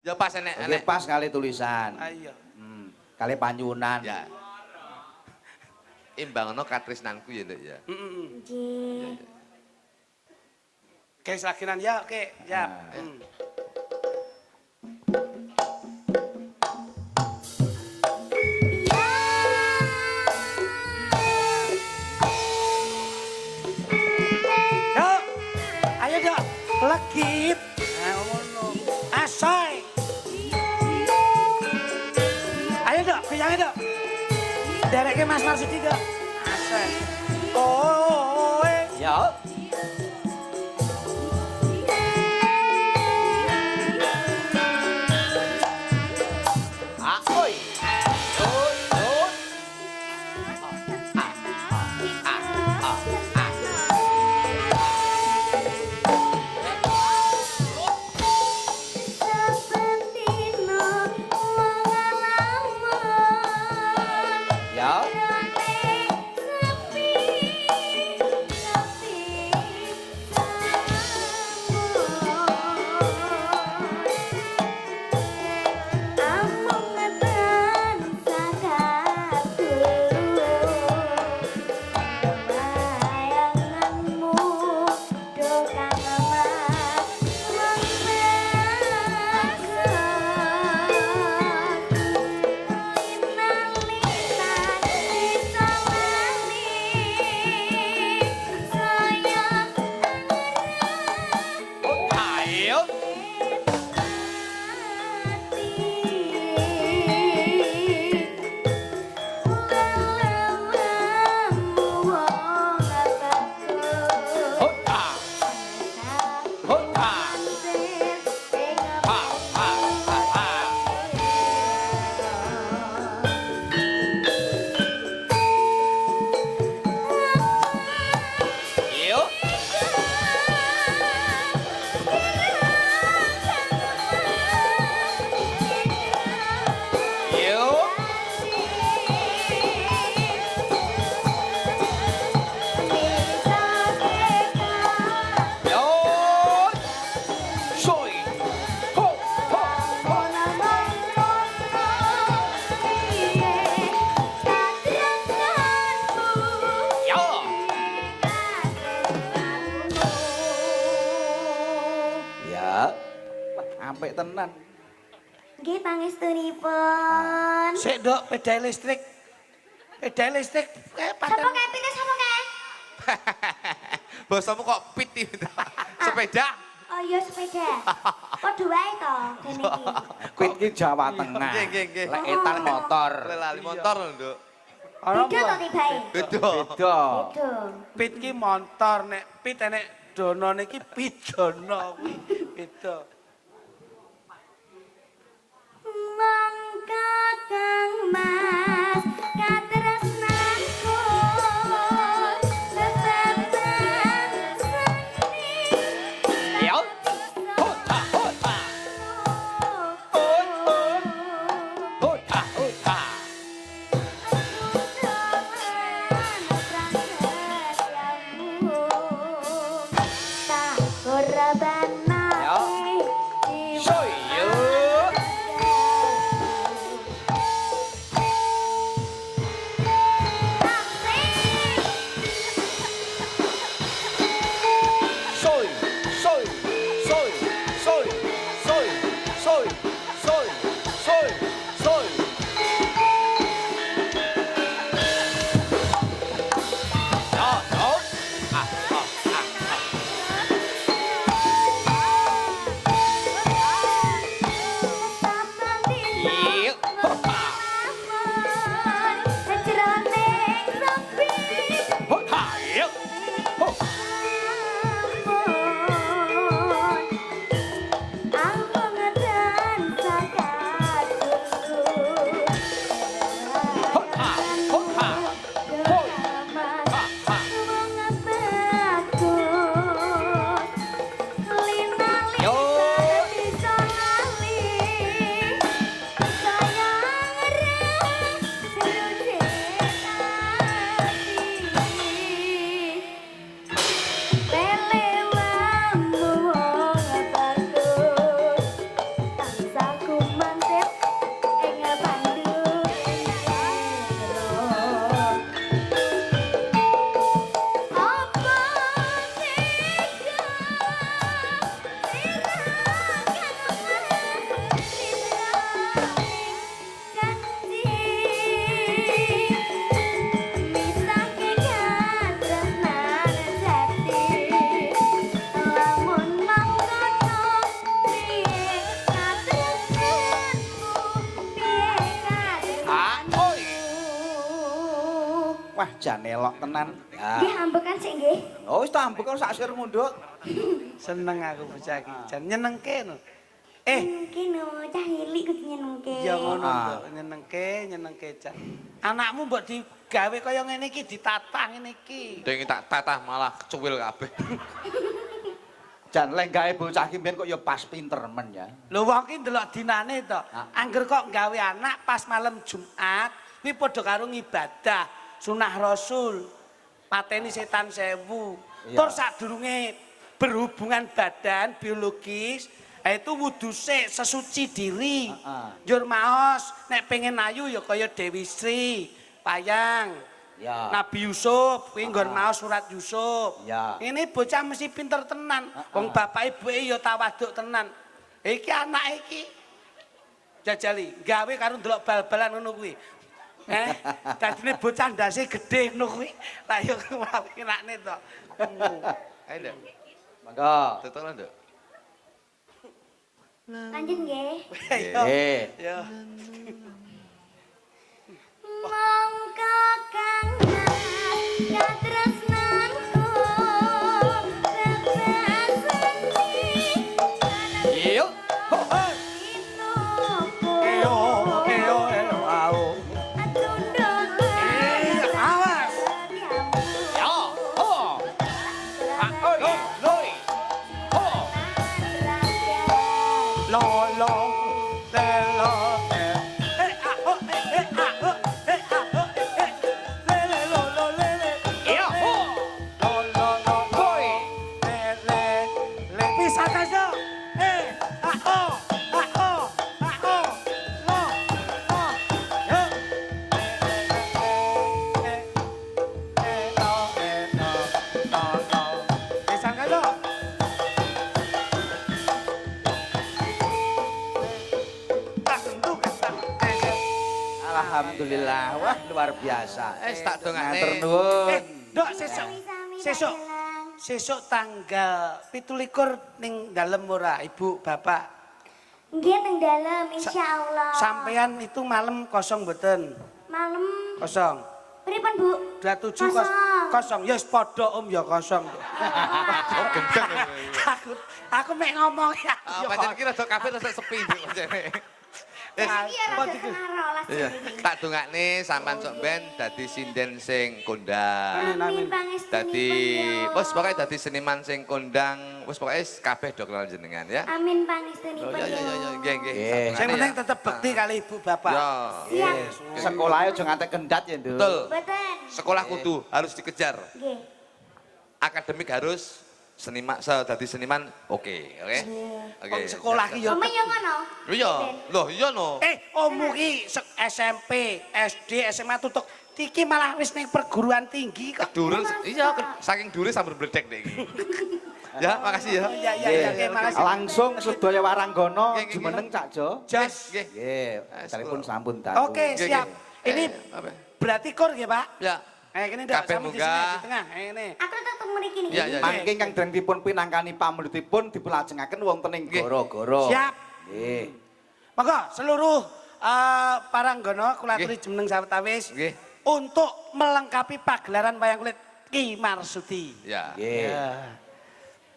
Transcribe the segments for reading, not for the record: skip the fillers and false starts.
Ya pas enek Oke, pas kali tulisan. Ayo. Kali panyunan. Ya. Imbangno katresnanku ya, Nduk ya. Nggih. Oke, selakinan ya, oke. Ya. Dok, ayo dok, legit. Nah, ngono. Asoy. Ayo dok, goyangnya dok. Dereke Mas Marsudi dok. Asoy. Oh, Ya. Oi. Ya. Ayo. Hota. Hota. Ha ha ha ha. Yuk. Yuk. Yo. Soy. Ho ho ho. Yo. Ya. Apik tenan. Nggih pangestunipun. sik dok, beda listrik. Beda listrik kayak Sapa paten. kae pindah sapa kae? Basamu kok pit iki. Sepeda. Oh iya sepeda. Padha wae to kene iki. Kuwi iki Jawa Tengah. Nggih, nggih, nggih. Lek etan motor. Lali motor lho, Nduk. Ana Beda to tibae? Beda. Beda. Beda. pit ki motor nek pit enek dono niki pidono kuwi. Beda. Mangka kang mas katresnanku tetepan seni. Yo. Hota hota. Hota hota. Tak korban Ya. mati jan elok tenan. Ya. Nggih ambekan sik nggih. Oh wis tambek kok sak sir mundhut. Seneng aku bocah iki. Jan nyenengke no. Kene cah cilik kudu nyenengke. Ya ngono kok, nyenengke Jan. Anakmu mbok digawe kaya ngene iki ditatah ngene iki. Ding tak tatah malah cuwil kabeh. Jan lenggahe bocah iki mbiyen kok ya pas pinter men ya. Lho wong iki ndelok dinane to. Angger kok gawe anak pas malam Jumat, kuwi padha karo ngibadah sunah Rasul. Pateni setan 1000. Tur sadurunge berhubungan badan biologis, itu wudu sik sesuci diri. Njur maos nek pengen ayu ya kaya Dewi Sri, Payang. Ya. Nabi Yusuf, kuwi nggon maos surat Yusuf. Ya. Ini bocah mesti pinter tenan. Wong bapak ibuke ya tawaduk tenan. Iki anak iki jajali, gawe karo ndelok bal-balan ngono kuwi. Dadine bocah ndase gedhe ngono kuwi. Lah ya enakne to. Ayo, Nduk. Monggo. Tutulan, Nduk. Lanjut nggih. Ya. Mongko kang katresnanku sebaseni Yuk. Awas. Ya. Ho. Oi. Loi. Ho. Lo lo lo. Ya. Ho. Koi. Alhamdulillah. Wah, luar biasa. Tak Matur dongakne. nuwun. Dok, sesuk. Sesuk tanggal 17 ning dalem ora, Ibu, Bapak. Nggih teng dalem insyaallah. Sampean itu malam kosong mboten? Malam Kosong. pripun Bu? 27 kosong. Ya wis padha Om ya kosong. Gendeng. Aku mek ngomong ya. Pancen iki rada kabeh rada sepi Nduk pancene. Iya rada sengarolas. Iya, tak dongakne sampean sok ben dadi sinden sing kondang. Amin. Dadi wis pokoke dadi seniman sing kondang, wis pokoke kabeh do kenal jenengan ya. Amin pangestunipun. Ya nggih nggih. Sing penting tetep bekti kali Ibu Bapak. Ya. Siap. Sekolahnya aja ngantek kendat ya, Nduk. Betul. Mboten. Sekolah kudu harus dikejar. Nggih. Akademik harus seniman, dadi seniman oke. Wong sekolah ki ya. Omah yo ngono. Iya, loh iya no. Ommu ki SMP, SD, SMA tutuk. Iki malah wis ning perguruan tinggi kok. Durun, iya saking dure sambil bledek nek iki. Ya, makasih ya. Iya, makasih. Langsung sedaya Waranggono Nggih, nggih, jumeneng Cak Jo. Jos. Nggih. Nggih, telepon sampun tatu. Oke, Nggih, siap. nggih. Ini Apa? berarti kur nggih, Pak? Ya. Kene ndak Kabeh sami di munggah. sini di tengah. Ngene. Aku tetep mriki niki. Iya, iya. Mangke kang dereng dipun pinangkani pamulitipun dipelajengaken wonten ing Nggih. gara-gara. Siap. Nggih. Monggo seluruh paranggono kula aturi Nggih. jeneng sawetawis Nggih. untuk melengkapi pagelaran wayang kulit Ki Marsudi. Ya. Nggih.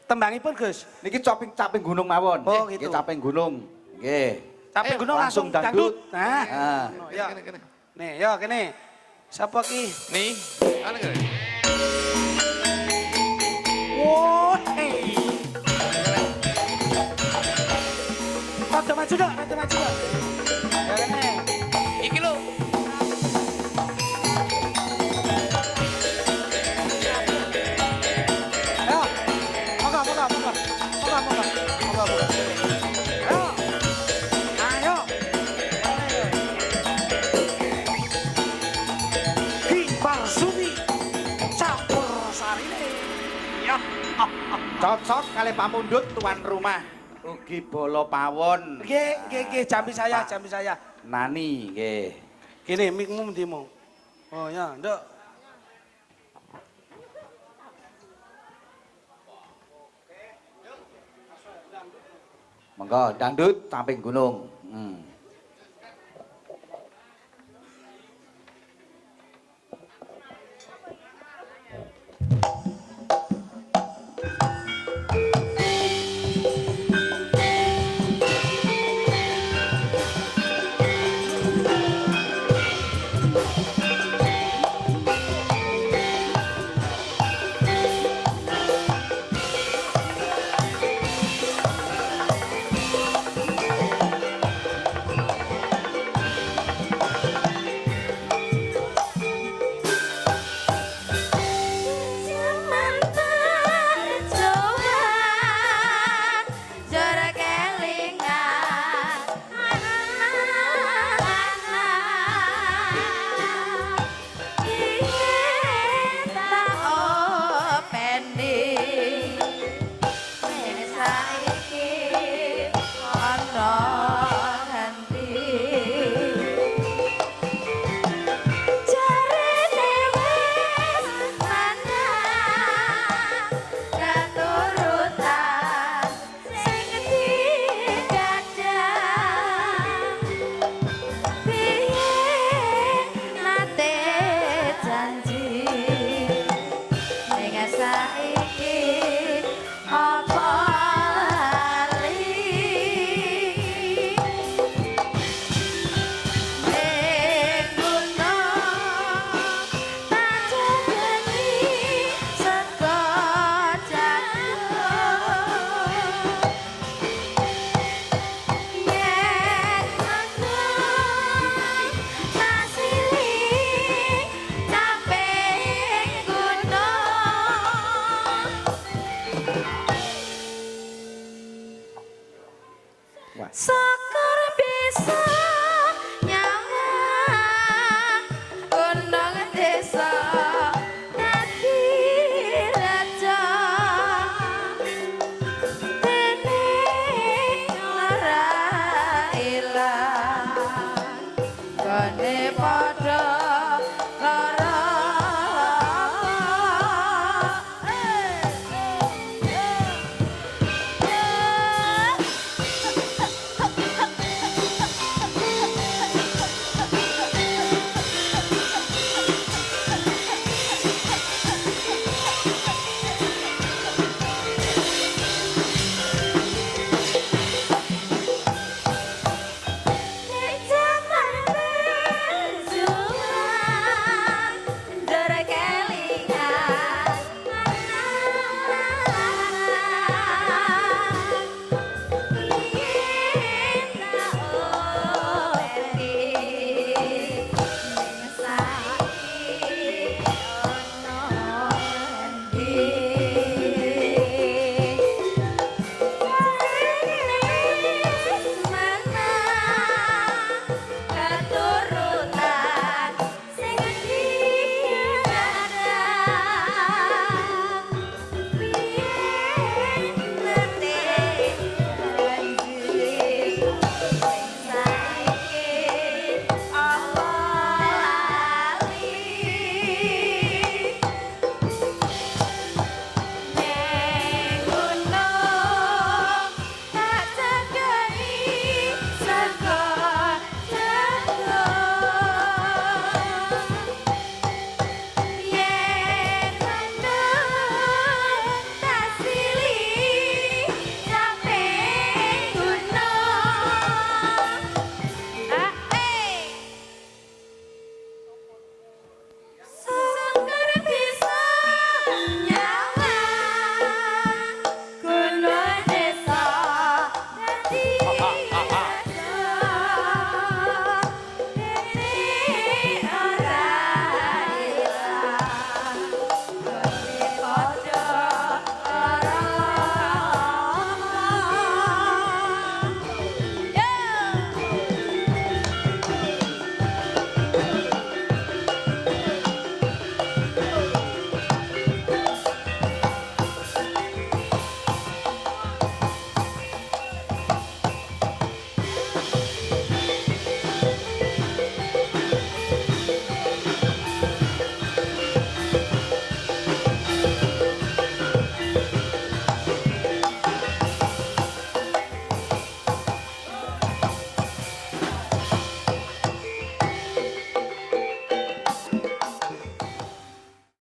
Tembangipun Gus. Niki caping gunung mawon. Oh, Nggih, gitu. caping gunung. Nggih. Capek gunung langsung langsung dangdut. dangdut. Nah. Ah. Ya. Kene. Nih, yo kene. Sapa ki? Nih, ana kene. Wah, Rada maju dok, rada maju dok. Ya kene. Iki lho. Ayo. Moga. Ayo. Ayo. Ki Marsudi campur sarine. Ya. Cocok kali pamundhut tuan rumah. Ugi bolo pawon. Nggih, jambi saya. Nani, nggih. Kene mikmu ndimu. Oh ya, Nduk. Monggo dangdut samping gunung. bisa